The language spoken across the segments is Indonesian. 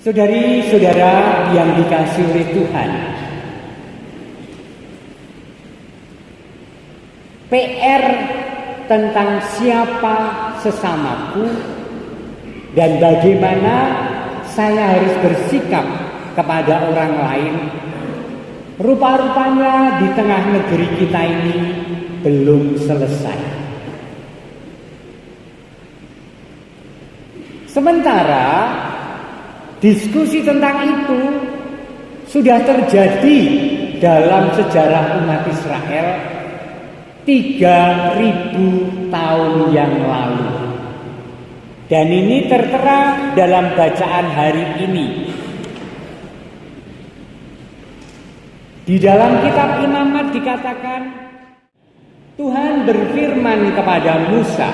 Saudari-saudara yang dikasihi oleh Tuhan, PR tentang siapa sesamaku dan bagaimana saya harus bersikap kepada orang lain, rupa-rupanya di tengah negeri kita ini belum selesai. Sementara diskusi tentang itu sudah terjadi dalam sejarah umat Israel 3.000 tahun yang lalu. Dan ini tertera dalam bacaan hari ini. Di dalam kitab Imamat dikatakan, Tuhan berfirman kepada Musa,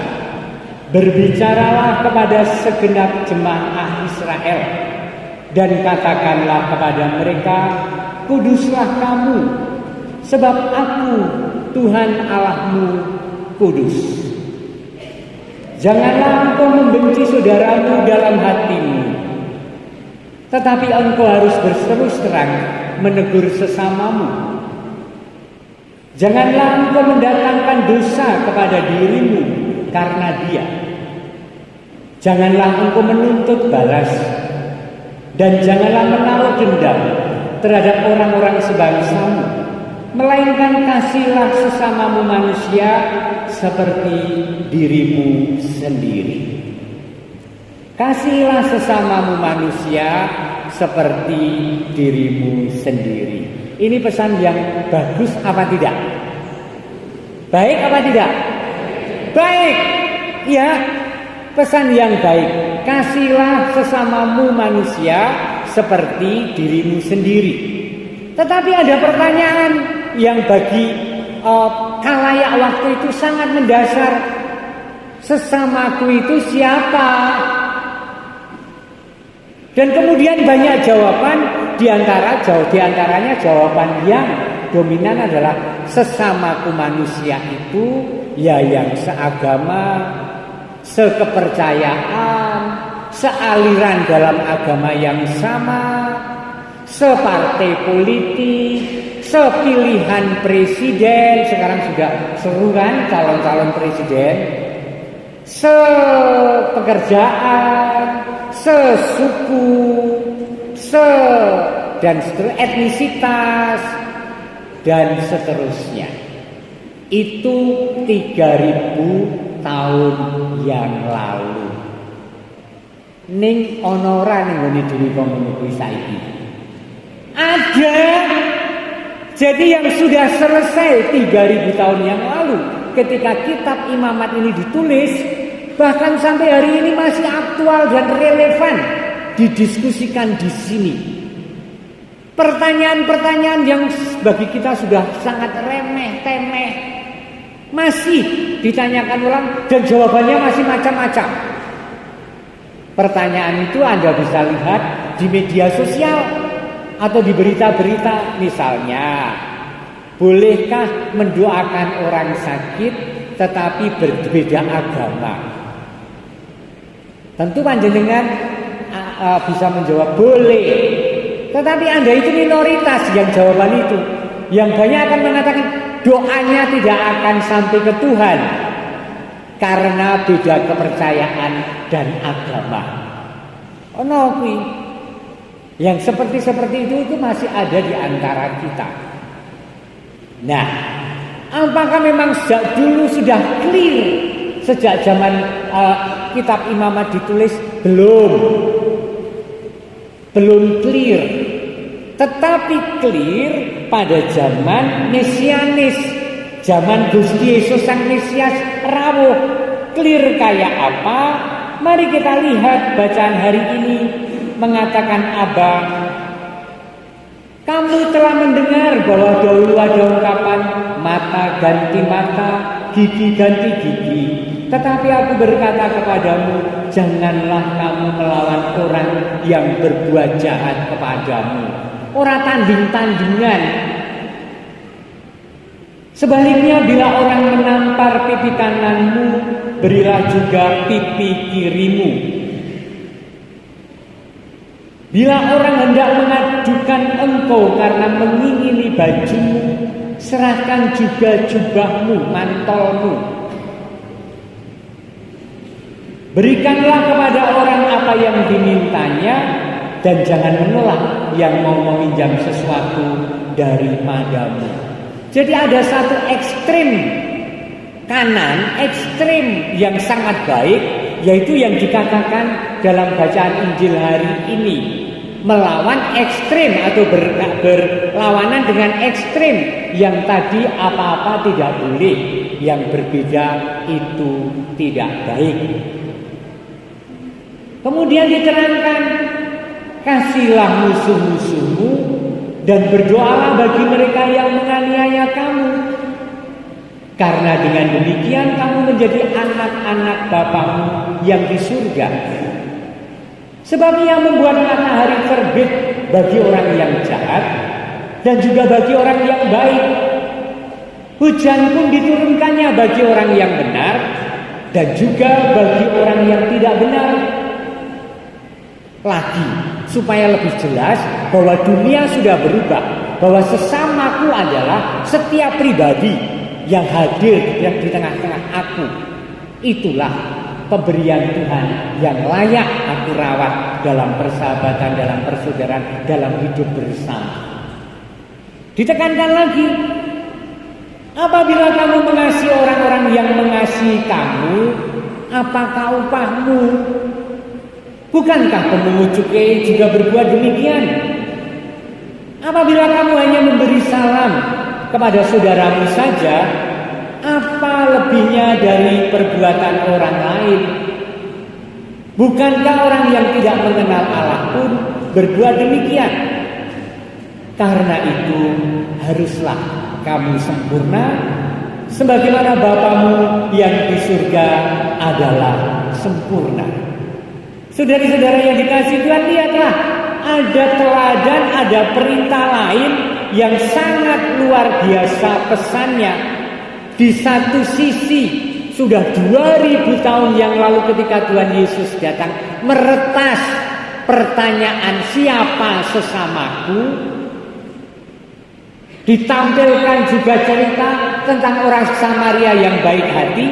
"Berbicaralah kepada segenap jemaah Israel dan katakanlah kepada mereka, kuduslah kamu, sebab aku Tuhan Allahmu kudus. Janganlah engkau membenci saudaramu dalam hatimu, tetapi engkau harus berterus terang menegur sesamamu. Janganlah engkau mendatangkan dosa kepada dirimu karena dia. Janganlah engkau menuntut balas, dan janganlah menaruh dendam terhadap orang-orang sebangsamu, melainkan kasihlah sesamamu manusia seperti dirimu sendiri." Kasihlah sesamamu manusia seperti dirimu sendiri. Ini pesan yang bagus apa tidak? Baik apa tidak? Baik. Ya, pesan yang baik. Kasihlah sesamamu manusia seperti dirimu sendiri. Tetapi ada pertanyaan yang bagi khalayak waktu itu sangat mendasar. Sesamaku itu siapa? Dan kemudian banyak jawaban, diantaranya jawaban yang dominan adalah sesamaku manusia itu ya yang seagama, sekepercayaan, sealiran dalam agama yang sama, separtai politik, sepilihan presiden, sekarang sudah seru kan calon-calon presiden, sepekerjaan, sesuku, dan seterusnya, etnisitas, dan seterusnya. Itu 3.000 tahun yang lalu. Ning ana ora ning ngene dhewe ngono kuwi saiki. Ada. Jadi yang sudah selesai 3.000 tahun yang lalu ketika kitab Imamat ini ditulis, bahkan sampai hari ini masih aktual dan relevan didiskusikan di sini. Pertanyaan-pertanyaan yang bagi kita sudah sangat remeh-temeh masih ditanyakan ulang dan jawabannya masih macam-macam. Pertanyaan itu Anda bisa lihat di media sosial atau di berita-berita. Misalnya, bolehkah mendoakan orang sakit tetapi berbeda agama? Tentu panjenengan bisa menjawab boleh. Tetapi Anda itu minoritas yang jawaban itu. Yang banyak akan mengatakan doanya tidak akan sampai ke Tuhan karena beda kepercayaan dan agama. Ono kuwi. Yang seperti itu masih ada di antara kita. Nah, apakah memang sejak dulu sudah clear sejak zaman kitab Imamat ditulis? Belum clear. Tetapi clear pada zaman Mesianis, zaman Gusti Yesus Sang Mesias rawuh. Clear kayak apa? Mari kita lihat bacaan hari ini mengatakan Abah, kamu telah mendengar bahwa dahulu ada ungkapan mata ganti mata, gigi ganti gigi. Tetapi aku berkata kepadamu, janganlah kamu melawan orang yang berbuat jahat kepadamu. Ora tanding-tandingan. Sebaliknya bila orang menampar pipi kananmu, berilah juga pipi kirimu. Bila orang hendak mengadukan engkau karena mengingini bajumu, serahkan juga jubahmu, mantolmu. Berikanlah kepada orang apa yang dimintanya, dan jangan menolak yang mau meminjam sesuatu daripadamu. Jadi ada satu ekstrim kanan, ekstrim yang sangat baik, yaitu yang dikatakan dalam bacaan Injil hari ini, melawan ekstrim atau berlawanan dengan ekstrim yang tadi apa-apa tidak boleh, yang berbeda itu tidak baik. Kemudian diterangkan, kasihlah musuh-musuhmu dan berdoalah bagi mereka yang menganiaya kamu, karena dengan demikian kamu menjadi anak-anak Bapamu yang di surga. Sebab Ia membuat matahari terbit bagi orang yang jahat dan juga bagi orang yang baik. Hujan pun diturunkannya bagi orang yang benar dan juga bagi orang yang tidak benar. Lagi, supaya lebih jelas bahwa dunia sudah berubah, bahwa sesamaku adalah setiap pribadi yang hadir di tengah-tengah aku. Itulah pemberian Tuhan yang layak aku rawat dalam persahabatan, dalam persaudaraan, dalam hidup bersama. Ditekankan lagi, apabila kamu mengasihi orang-orang yang mengasihi kamu, apakah upahmu? Bukankah pemungut cukai juga berbuat demikian? Apabila kamu hanya memberi salam kepada saudaramu saja, apa lebihnya dari perbuatan orang lain? Bukankah orang yang tidak mengenal Allah pun berbuat demikian? Karena itu haruslah kamu sempurna, sebagaimana Bapamu yang di surga adalah sempurna. Saudara-saudara yang dikasihi Tuhan, lihatlah, ada teladan, ada perintah lain yang sangat luar biasa pesannya. Di satu sisi sudah 2000 tahun yang lalu ketika Tuhan Yesus datang meretas pertanyaan siapa sesamaku, ditampilkan juga cerita tentang orang Samaria yang baik hati,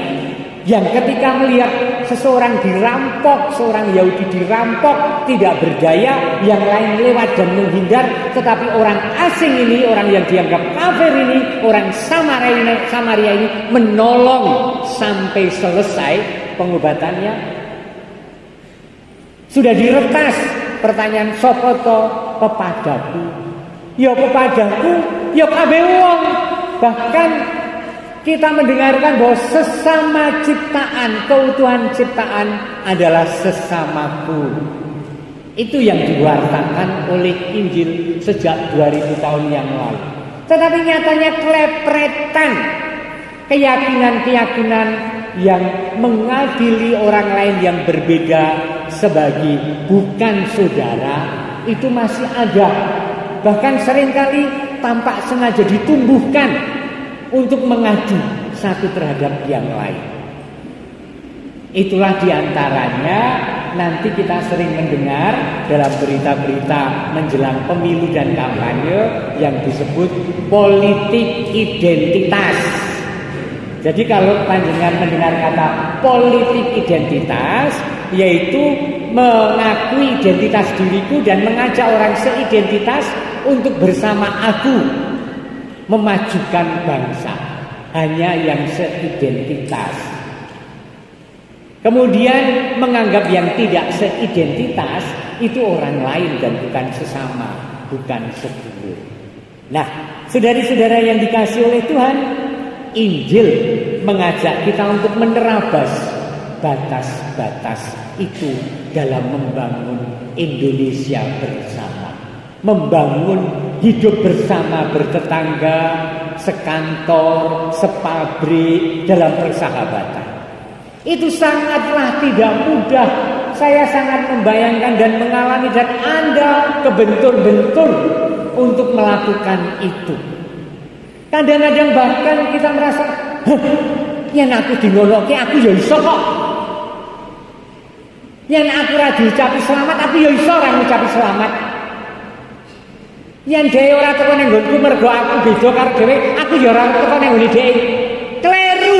yang ketika melihat seseorang dirampok, seorang Yahudi dirampok, tidak berdaya, yang lain lewat dan menghindar, tetapi orang asing ini, orang yang dianggap kafir ini, orang Samaria ini menolong sampai selesai pengobatannya. Sudah diretas pertanyaan, sapa to pepadaku? Ya pepadaku, ya kabeh wong. Bahkan kita mendengarkan bahwa sesama ciptaan, keutuhan ciptaan adalah sesamaku. Itu yang diwartakan oleh Injil sejak 2000 tahun yang lalu. Tetapi nyatanya kelepretan keyakinan-keyakinan yang mengadili orang lain yang berbeda sebagai bukan saudara itu masih ada. Bahkan seringkali tampak sengaja ditumbuhkan untuk mengadu satu terhadap yang lain. Itulah diantaranya nanti kita sering mendengar dalam berita-berita menjelang pemilu dan kampanye yang disebut politik identitas. Jadi kalau panjenengan mendengar kata politik identitas, yaitu mengakui identitas diriku dan mengajak orang seidentitas untuk bersama aku memajukan bangsa, hanya yang seidentitas. Kemudian menganggap yang tidak seidentitas itu orang lain dan bukan sesama, bukan sedulur. Nah, saudari-saudara yang dikasihi oleh Tuhan, Injil mengajak kita untuk menerabas batas-batas itu dalam membangun Indonesia bersama, membangun hidup bersama, bertetangga, sekantor, sepabrik, dalam persahabatan. Itu sangatlah tidak mudah. Saya sangat membayangkan dan mengalami, dan Anda kebentur-bentur untuk melakukan itu. Kadang-kadang bahkan kita merasa, yen aku dinoloke aku ya iso kok. Yen aku ora diucapi selamat, tapi ya iso ora ngucapi selamat. Yen dhewe ora teko ning nggonku mergo aku beda karo dhewe, aku ya ora teko ning nggone dhewe. Kleru.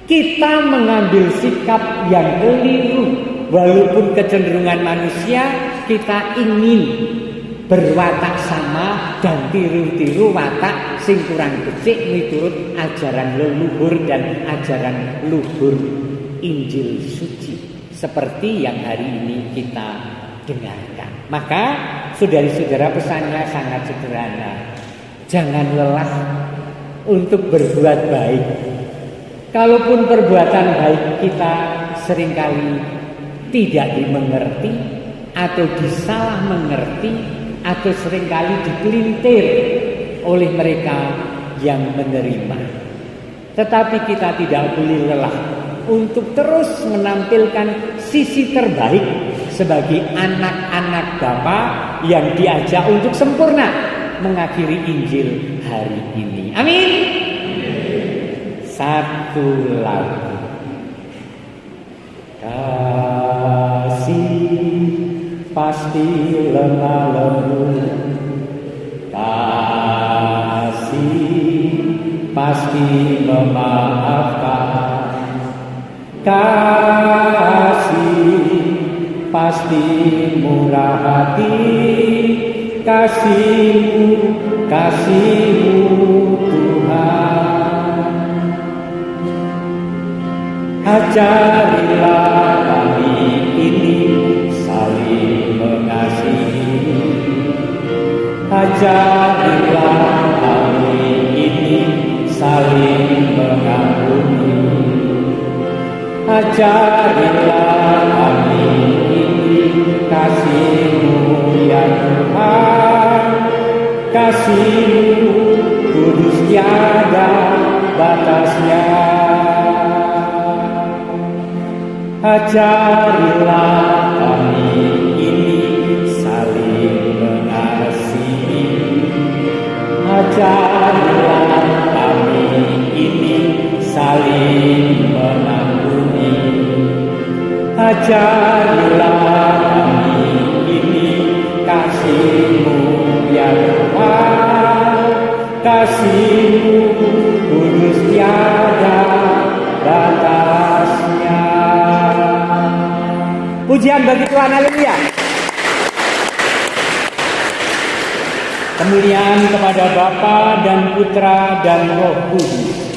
Kita mengambil sikap yang keliru. Walaupun kecenderungan manusia kita ingin berwatak sama dan tiru-tiru watak sing kurang becik miturut ajaran leluhur dan ajaran luhur Injil suci seperti yang hari ini kita dengarkan. Maka saudari-saudara, pesannya sangat sederhana. Jangan lelah untuk berbuat baik. Kalaupun perbuatan baik kita seringkali tidak dimengerti atau disalah mengerti atau seringkali dipelintir oleh mereka yang menerima. Tetapi kita tidak boleh lelah untuk terus menampilkan sisi terbaik sebagai anak-anak Bapa yang diajak untuk sempurna mengakhiri Injil hari ini. Amin. Satu lagu. Kasih pasti lemah lembut, kasih pasti memaafkan, kasih pasti murah hati, kasih-Mu Tuhan. Ajarilah kami ini saling mengasihi, ajarilah kami ini saling mengampuni, ajarilah kami ini kasih-Mu ya Tuhan, kasih-Mu kudus tiada batasnya. Ajarilah kami ini saling mengasihi, ajarilah kami ini saling mengampuni, ajarilah kami ini kasih-Mu ya Tuhan, kasih-Mu kudus tiada batasnya. Pujian bagi Tuhan, haleluya. Kemuliaan kepada Bapa dan Putra dan Roh Kudus.